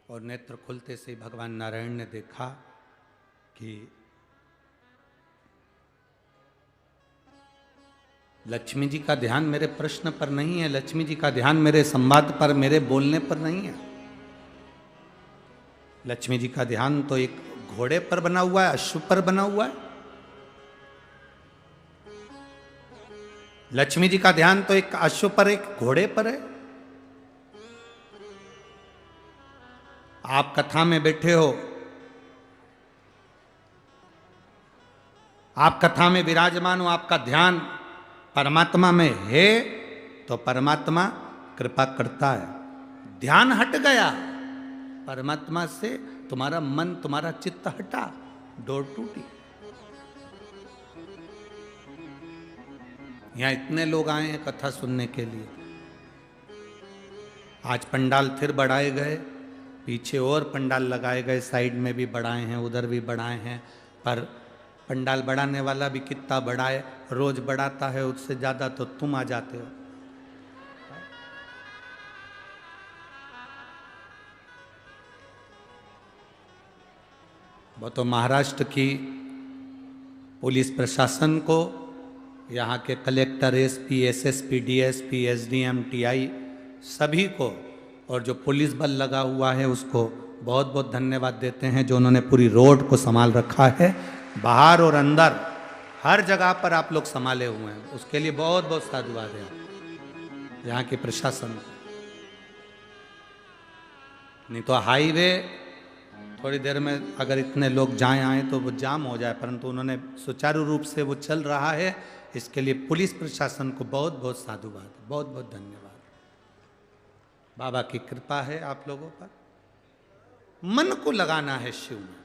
और नेत्र खुलते से भगवान नारायण ने देखा कि लक्ष्मी जी का ध्यान मेरे प्रश्न पर नहीं है, लक्ष्मी जी का ध्यान मेरे संवाद पर, मेरे बोलने पर नहीं है। लक्ष्मी जी का ध्यान तो एक घोड़े पर बना हुआ है, अश्व पर बना हुआ है। लक्ष्मी जी का ध्यान तो एक अश्व पर, एक घोड़े पर है। आप कथा में बैठे हो, आप कथा में विराजमान हो, आपका ध्यान परमात्मा में है तो परमात्मा कृपा करता है। ध्यान हट गया परमात्मा से, तुम्हारा मन, तुम्हारा चित्त हटा, डोर टूटी। यहां इतने लोग आए हैं कथा सुनने के लिए। आज पंडाल फिर बढ़ाए गए, पीछे और पंडाल लगाए गए, साइड में भी बढ़ाए हैं, उधर भी बढ़ाए हैं। पर पंडाल बढ़ाने वाला भी कितना बढ़ाए, रोज बढ़ाता है, उससे ज्यादा तो तुम आ जाते हो। वो तो महाराष्ट्र की पुलिस प्रशासन को, यहाँ के collector, SP, SSP, DSP, SDM, TI सभी को, और जो पुलिस बल लगा हुआ है उसको बहुत बहुत धन्यवाद देते हैं, जो उन्होंने पूरी रोड को संभाल रखा है। बाहर और अंदर हर जगह पर आप लोग संभाले हुए हैं, उसके लिए बहुत बहुत साधुवाद है यहाँ के प्रशासन को। नहीं तो हाईवे थोड़ी देर में अगर इतने लोग जाएं आए तो वो जाम हो जाए, परंतु उन्होंने सुचारू रूप से वो चल रहा है। इसके लिए पुलिस प्रशासन को बहुत बहुत साधुवाद, बहुत बहुत धन्यवाद। बाबा की कृपा है आप लोगों पर। मन को लगाना है शिव में।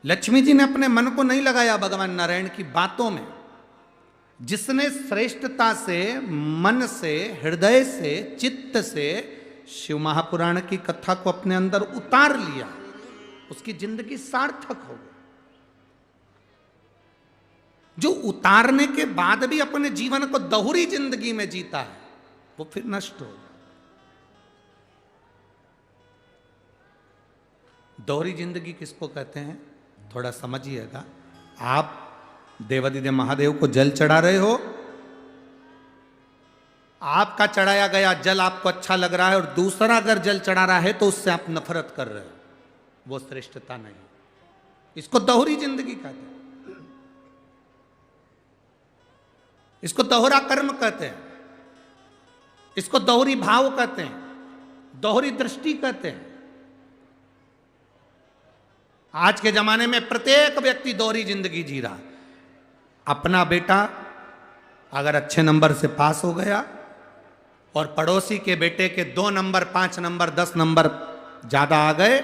लक्ष्मी जी ने अपने मन को नहीं लगाया भगवान नारायण की बातों में। जिसने श्रेष्ठता से, मन से, हृदय से, चित्त से शिव महापुराण की कथा को अपने अंदर उतार लिया, उसकी जिंदगी सार्थक हो गई। जो उतारने के बाद भी अपने जीवन को दोहरी जिंदगी में जीता है, वो फिर नष्ट हो गया। दोहरी जिंदगी किसको कहते हैं, थोड़ा समझिएगा। आप देवादिदेव महादेव को जल चढ़ा रहे हो, आपका चढ़ाया गया जल आपको अच्छा लग रहा है और दूसरा अगर जल चढ़ा रहा है तो उससे आप नफरत कर रहे हो, वो श्रेष्ठता नहीं। इसको दोहरी जिंदगी कहते हैं, इसको दोहरा कर्म कहते हैं, इसको दोहरी भाव कहते हैं, दोहरी दृष्टि कहते हैं। आज के जमाने में प्रत्येक व्यक्ति दोहरी जिंदगी जी रहा है। अपना बेटा अगर अच्छे नंबर से पास हो गया और पड़ोसी के बेटे के 2 नंबर, 5 नंबर, 10 नंबर ज्यादा आ गए,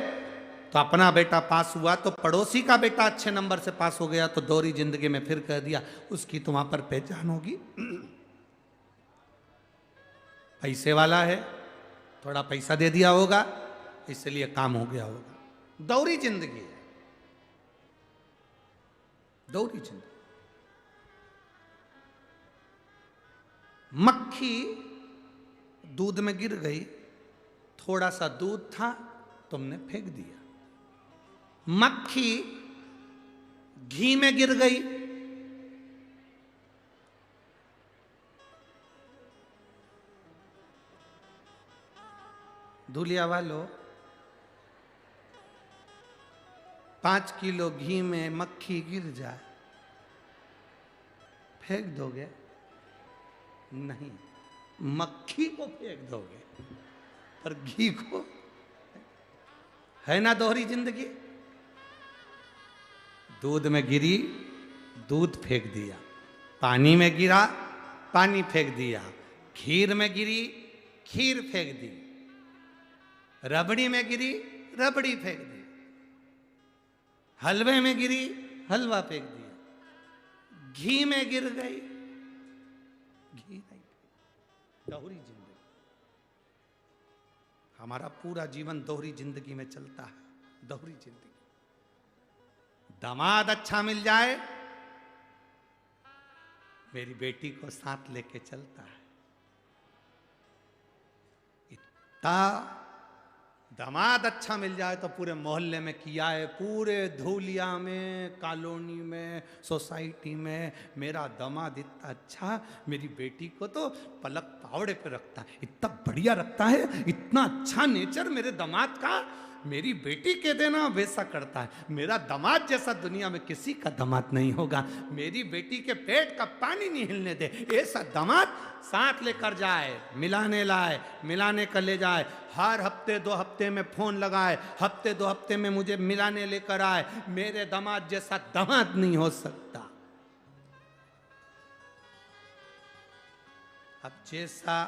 तो अपना बेटा पास हुआ तो पड़ोसी का बेटा अच्छे नंबर से पास हो गया, तो दोहरी जिंदगी में फिर कह दिया उसकी तो वहां पर पहचान होगी, पैसे वाला है, थोड़ा पैसा दे दिया होगा इसलिए काम हो गया होगा। दोहरी जिंदगी है, दोहरी जिंदगी। मक्खी दूध में गिर गई, थोड़ा सा दूध था, तुमने फेंक दिया। मक्खी घी में गिर गई, धुलिया वालों 5 किलो घी में मक्खी गिर जाए, फेंक दोगे? नहीं, मक्खी को फेंक दोगे, पर घी को। है ना दोहरी जिंदगी। दूध में गिरी, दूध फेंक दिया, पानी में गिरा, पानी फेंक दिया, खीर में गिरी, खीर फेंक दी, रबड़ी में गिरी, रबड़ी फेंक दी, हलवे में गिरी, हलवा फेंक दिया, घी में गिर गई, घी नहीं। दोहरी जिंदगी, हमारा पूरा जीवन दोहरी जिंदगी में चलता है। दोहरी जिंदगी, दामाद अच्छा मिल जाए, मेरी बेटी को साथ लेके चलता है। इतना दामाद अच्छा मिल जाए तो पूरे मोहल्ले में किया है, पूरे धूलिया में, कॉलोनी में, सोसाइटी में, मेरा दामाद इतना अच्छा, मेरी बेटी को तो पलक पावड़े पे रखता है, इतना बढ़िया रखता है, इतना अच्छा नेचर मेरे दामाद का, मेरी बेटी के देना वैसा करता है। मेरा दामाद जैसा दुनिया में किसी का दामाद नहीं होगा, मेरी बेटी के पेट का पानी नहीं हिलने दे, ऐसा दामाद साथ लेकर जाए, मिलाने लाए, मिलाने कर ले जाए, हर हफ्ते 2 हफ्ते में फोन लगाए, हफ्ते 2 हफ्ते में मुझे मिलाने लेकर आए। मेरे दामाद जैसा दामाद नहीं हो सकता। अब जैसा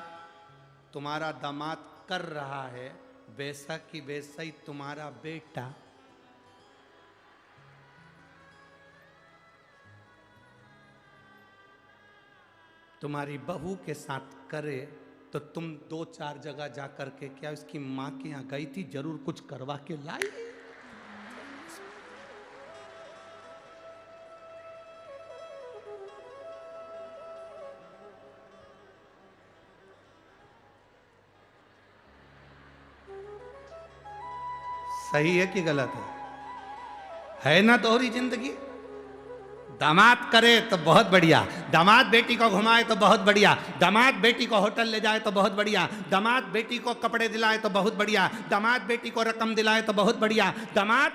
तुम्हारा दामाद कर रहा है वैसा कि वैसा ही तुम्हारा बेटा तुम्हारी बहू के साथ करे तो तुम 2-4 जगह जा करके, क्या उसकी माँ के यहाँ गई थी, जरूर कुछ करवा के लाई। सही है कि गलत है ना दोहरी जिंदगी? दामाद करे तो बहुत बढ़िया, दामाद बेटी को घुमाए तो बहुत बढ़िया, दामाद बेटी को होटल ले जाए तो बहुत बढ़िया, दामाद बेटी को कपड़े दिलाए तो बहुत बढ़िया, दामाद बेटी को रकम दिलाए तो बहुत बढ़िया, दामाद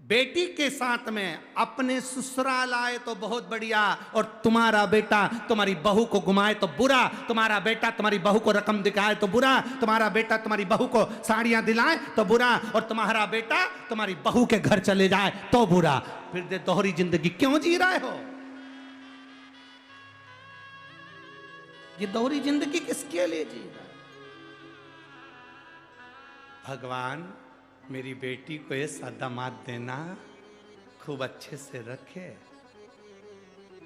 बेटी के साथ में अपने ससुराल आए तो बहुत बढ़िया, और तुम्हारा बेटा तुम्हारी बहू को घुमाए तो बुरा, तुम्हारा बेटा तुम्हारी बहू को रकम दिखाए तो बुरा, तुम्हारा बेटा तुम्हारी बहू को साड़ियां दिलाए तो बुरा, और तुम्हारा बेटा तुम्हारी बहू के घर चले जाए तो बुरा। फिर दे दोहरी जिंदगी क्यों जी रहे हो? ये दोहरी जिंदगी किसके लिए जी रहे? भगवान मेरी बेटी को ऐसा दामाद देना, खूब अच्छे से रखे,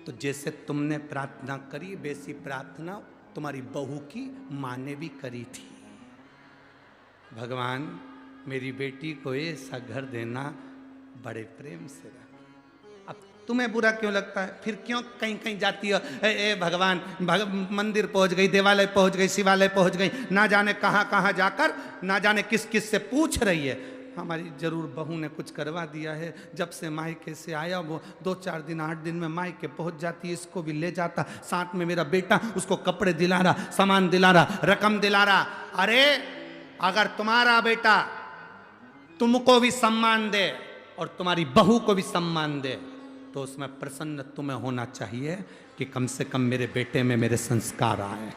तो जैसे तुमने प्रार्थना करी वैसी प्रार्थना तुम्हारी बहू की माँ ने भी करी थी। भगवान मेरी बेटी को ऐसा घर देना, बड़े प्रेम से रखे। अब तुम्हें बुरा क्यों लगता है? फिर क्यों कहीं कहीं जाती हो? भगवान मंदिर पहुंच गई, देवालय पहुंच गई, शिवालय पहुंच गई, ना जाने कहाँ कहाँ जाकर ना जाने किस किस से पूछ रही है। हमारी जरूर बहू ने कुछ करवा दिया है, जब से मायके से आया वो 2-4 दिन 8 दिन में मायके पहुंच जाती है, इसको भी ले जाता, साथ में मेरा बेटा उसको कपड़े दिला रहा, सामान दिला रहा, रकम दिला रहा। अरे अगर तुम्हारा बेटा तुमको भी सम्मान दे और तुम्हारी बहू को भी सम्मान दे तो उसमें प्रसन्न तुम्हें होना चाहिए कि कम से कम मेरे बेटे में मेरे संस्कार आए,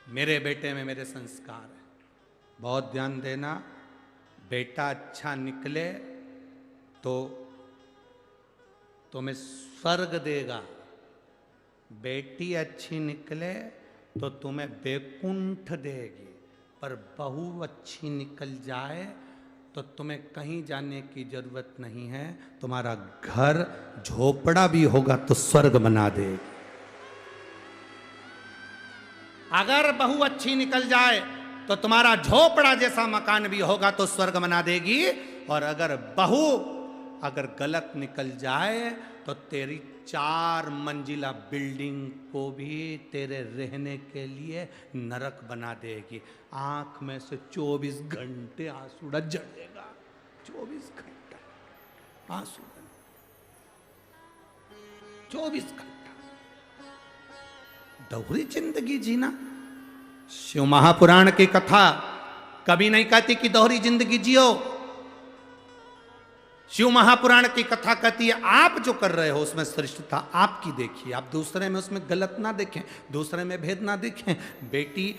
मेरे बेटे में मेरे संस्कार है। बहुत ध्यान देना, बेटा अच्छा निकले तो तुम्हें स्वर्ग देगा, बेटी अच्छी निकले तो तुम्हें बैकुंठ देगी, पर बहू अच्छी निकल जाए तो तुम्हें कहीं जाने की जरूरत नहीं है, तुम्हारा घर झोपड़ा भी होगा तो स्वर्ग बना देगी। अगर बहू अच्छी निकल जाए तो तुम्हारा झोपड़ा जैसा मकान भी होगा तो स्वर्ग बना देगी, और अगर बहू अगर गलत निकल जाए तो तेरी 4 मंजिला बिल्डिंग को भी तेरे रहने के लिए नरक बना देगी। आंख में से 24 घंटे आंसू झड़ेगा, 24 घंटा आंसू, 24 घंटा दोहरी जिंदगी जीना। शिव महापुराण की कथा कभी नहीं कहती कि दोहरी जिंदगी जियो। शिव महापुराण की कथा कहती है आप जो कर रहे हो उसमें श्रेष्ठता आपकी देखिए, आप दूसरे में उसमें गलत ना देखें, दूसरे में भेद ना देखें। बेटी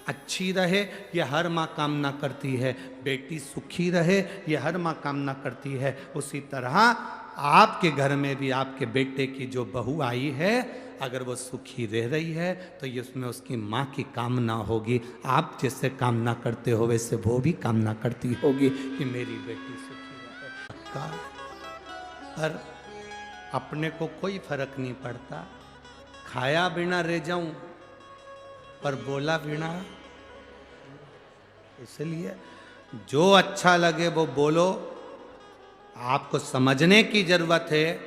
अच्छी रहे ये हर माँ कामना करती है, बेटी सुखी रहे ये हर माँ कामना करती है। उसी तरह आपके घर में भी आपके बेटे की जो बहू आई है, अगर वो सुखी रह रही है तो ये उसमें उसकी माँ की कामना होगी। आप जैसे कामना करते हो वैसे वो भी कामना करती होगी कि मेरी बेटी सुखी रहे। पर अपने को कोई फर्क नहीं पड़ता, खाया बिना रह जाऊं पर बोला बिना। इसलिए जो अच्छा लगे वो बोलो। आपको समझने की जरूरत है,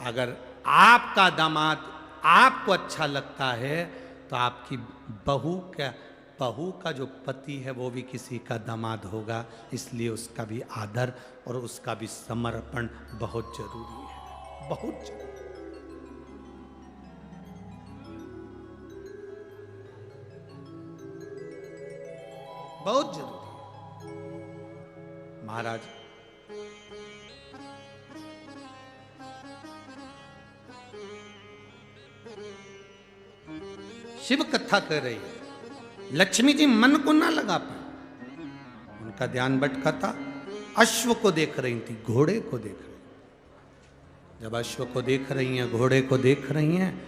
अगर आपका दामाद आपको अच्छा लगता है तो आपकी बहू का जो पति है वो भी किसी का दामाद होगा। इसलिए उसका भी आदर और उसका भी समर्पण बहुत जरूरी है, बहुत जरूरी। बहुत जरूरी है। महाराज शिव कथा कर रही है, लक्ष्मी जी मन को ना लगा पाए, उनका ध्यान भटका था। अश्व को देख रही थी, घोड़े को देख रही। जब अश्व को देख रही हैं, घोड़े को देख रही हैं,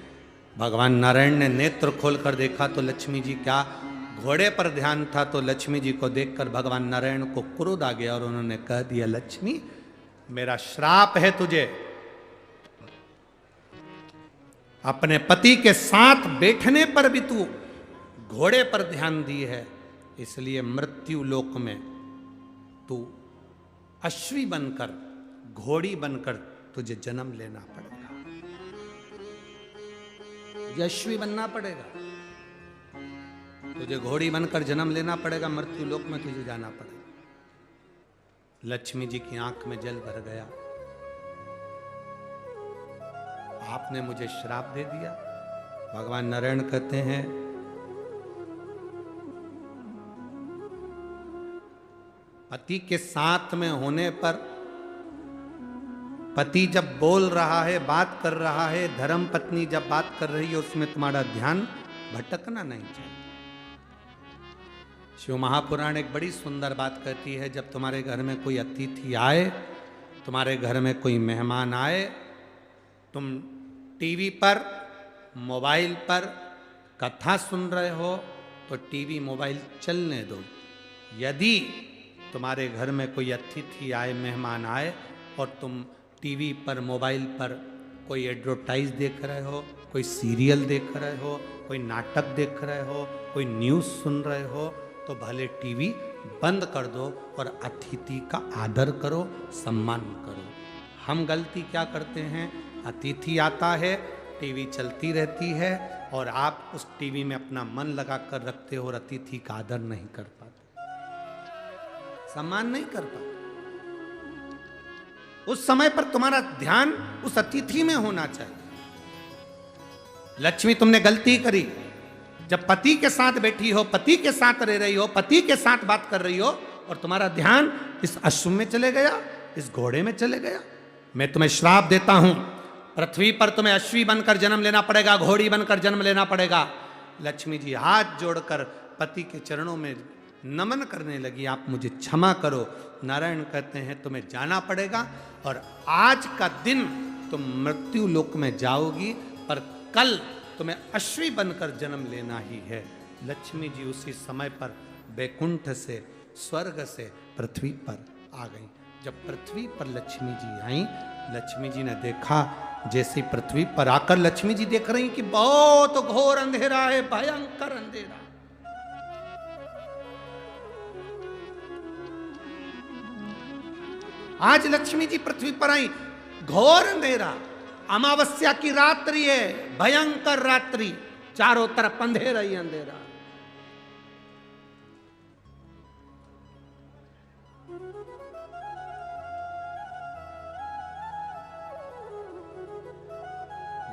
भगवान नारायण ने नेत्र खोलकर देखा तो लक्ष्मी जी, क्या घोड़े पर ध्यान था तो लक्ष्मी जी को देखकर भगवान नारायण को क्रोध आ गया और उन्होंने कह दिया, लक्ष्मी मेरा श्राप है तुझे, अपने पति के साथ बैठने पर भी तू घोड़े पर ध्यान दी है, इसलिए मृत्यु लोक में तू अश्वी बनकर, घोड़ी बनकर तुझे जन्म लेना पड़ेगा, तुझे अश्वी बनना पड़ेगा, तुझे घोड़ी बनकर जन्म लेना पड़ेगा, मृत्यु लोक में तुझे जाना पड़ेगा। लक्ष्मी जी की आंख में जल भर गया, आपने मुझे श्राप दे दिया। भगवान नारायण कहते हैं, पति के साथ में होने पर, पति जब बोल रहा है, बात कर रहा है, धर्म पत्नी जब बात कर रही है, उसमें तुम्हारा ध्यान भटकना नहीं चाहिए। शिव महापुराण एक बड़ी सुंदर बात कहती है, जब तुम्हारे घर में कोई अतिथि आए, तुम्हारे घर में कोई मेहमान आए, तुम टीवी पर, मोबाइल पर कथा सुन रहे हो तो टीवी मोबाइल चलने दो। यदि तुम्हारे घर में कोई अतिथि आए, मेहमान आए और तुम टीवी पर, मोबाइल पर कोई एडवर्टाइज देख रहे हो, कोई सीरियल देख रहे हो, कोई नाटक देख रहे हो, कोई न्यूज़ सुन रहे हो, तो भले टीवी बंद कर दो और अतिथि का आदर करो, सम्मान करो। हम गलती क्या करते हैं, अतिथि आता है, टीवी चलती रहती है और आप उस टीवी में अपना मन लगा कर रखते हो और अतिथि का आदर नहीं कर पाते, सम्मान नहीं कर पाते। उस समय पर तुम्हारा ध्यान उस अतिथि में होना चाहिए। लक्ष्मी तुमने गलती करी, जब पति के साथ बैठी हो, पति के साथ रह रही हो, पति के साथ बात कर रही हो और तुम्हारा ध्यान इस अश्व में चले गया, इस घोड़े में चले गया, मैं तुम्हें श्राप देता हूं, पृथ्वी पर तुम्हें अश्वी बनकर जन्म लेना पड़ेगा, घोड़ी बनकर जन्म लेना पड़ेगा। लक्ष्मी जी हाथ जोड़कर पति के चरणों में नमन करने लगी, आप मुझे क्षमा करो। नारायण कहते हैं तुम्हें जाना पड़ेगा और आज का दिन तुम मृत्यु लोक में जाओगी, पर कल तुम्हें अश्वी बनकर जन्म लेना ही है। लक्ष्मी जी उसी समय पर बैकुंठ से, स्वर्ग से पृथ्वी पर आ गई। जब पृथ्वी पर लक्ष्मी जी आई, लक्ष्मी जी ने देखा, जैसे पृथ्वी पर आकर लक्ष्मी जी देख रही कि बहुत घोर अंधेरा है, भयंकर अंधेरा। आज लक्ष्मी जी पृथ्वी पर आई, घोर अंधेरा, अमावस्या की रात्रि है, भयंकर रात्रि, चारों तरफ अंधेरा ही अंधेरा।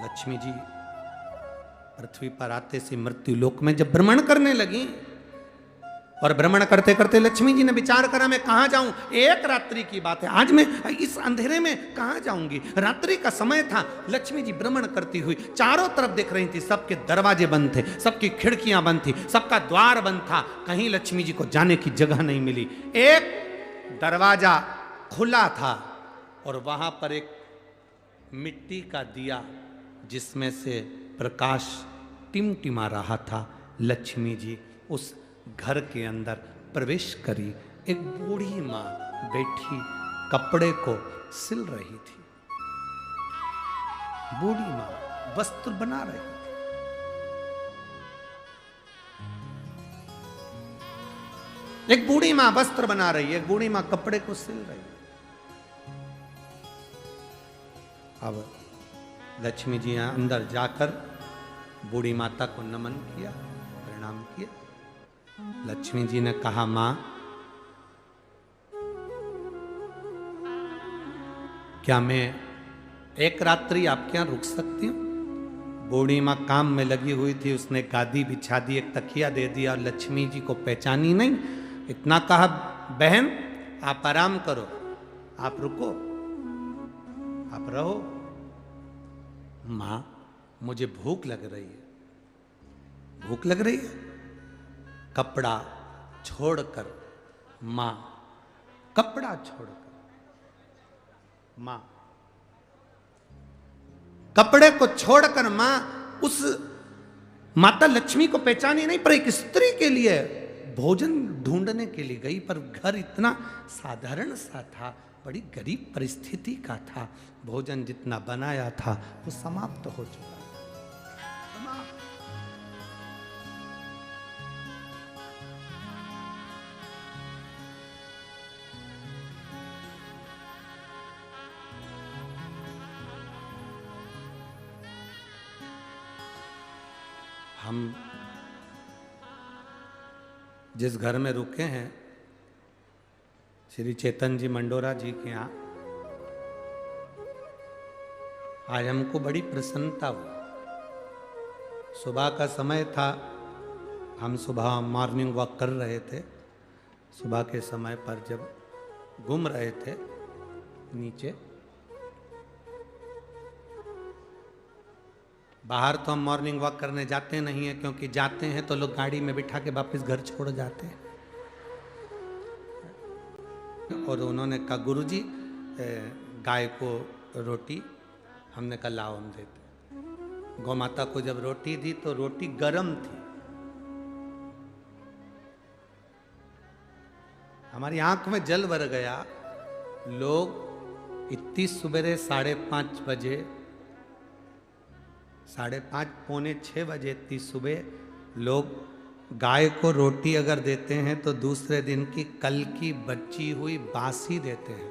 लक्ष्मी जी पृथ्वी पर आते से मृत्यु लोक में जब भ्रमण करने लगी, और भ्रमण करते करते लक्ष्मी जी ने विचार करा मैं कहां जाऊं, एक रात्रि की बात है, आज मैं इस अंधेरे में कहां जाऊंगी। रात्रि का समय था, लक्ष्मी जी भ्रमण करती हुई चारों तरफ देख रही थी, सबके दरवाजे बंद थे, सबकी खिड़कियां बंद थी, सबका द्वार बंद था, कहीं लक्ष्मी जी को जाने की जगह नहीं मिली। एक दरवाजा खुला था और वहां पर एक मिट्टी का दिया जिसमें से प्रकाश टिमटिमा रहा था, लक्ष्मी जी उस घर के अंदर प्रवेश करी। एक बूढ़ी माँ बैठी कपड़े को सिल रही थी। बूढ़ी माँ वस्त्र बना रही थी। एक बूढ़ी माँ वस्त्र बना रही है, एक बूढ़ी माँ कपड़े को सिल रही है। अब लक्ष्मी जी अंदर जाकर बूढ़ी माता को नमन किया, प्रणाम किया। लक्ष्मी जी ने कहा, मां क्या मैं एक रात्रि आपके यहां रुक सकती हूं? बूढ़ी मां काम में लगी हुई थी, उसने गादी बिछा दी, एक तकिया दे दिया और लक्ष्मी जी को पहचानी नहीं। इतना कहा, बहन आप आराम करो, आप रुको, आप रहो। मां मुझे भूख लग रही है। भूख लग रही है? कपड़ा छोड़कर मां, कपड़ा छोड़कर मां, कपड़े को छोड़कर मां उस माता लक्ष्मी को पहचानी नहीं, पर एक स्त्री के लिए भोजन ढूंढने के लिए गई। पर घर इतना साधारण सा था, बड़ी गरीब परिस्थिति का था। भोजन जितना बनाया था वो समाप्त हो चुका। हम जिस घर में रुके हैं, श्री चेतन जी मंडोरा जी के यहाँ, आज हमको बड़ी प्रसन्नता हुई। सुबह का समय था, हम सुबह मॉर्निंग वॉक कर रहे थे। सुबह के समय पर जब घूम रहे थे नीचे, बाहर तो हम मॉर्निंग वॉक करने जाते नहीं हैं, क्योंकि जाते हैं तो लोग गाड़ी में बिठा के वापस घर छोड़ जाते हैं। और उन्होंने कहा, गुरुजी गाय को रोटी, हमने कहा लाओ हम देते। गौ माता को जब रोटी दी तो रोटी गरम थी। हमारी आंख में जल भर गया। लोग इतनी सुबह 5:30 बजे, 5:30 पौने 6 बजे इतनी सुबह लोग गाय को रोटी अगर देते हैं तो दूसरे दिन की कल की बची हुई बासी देते हैं।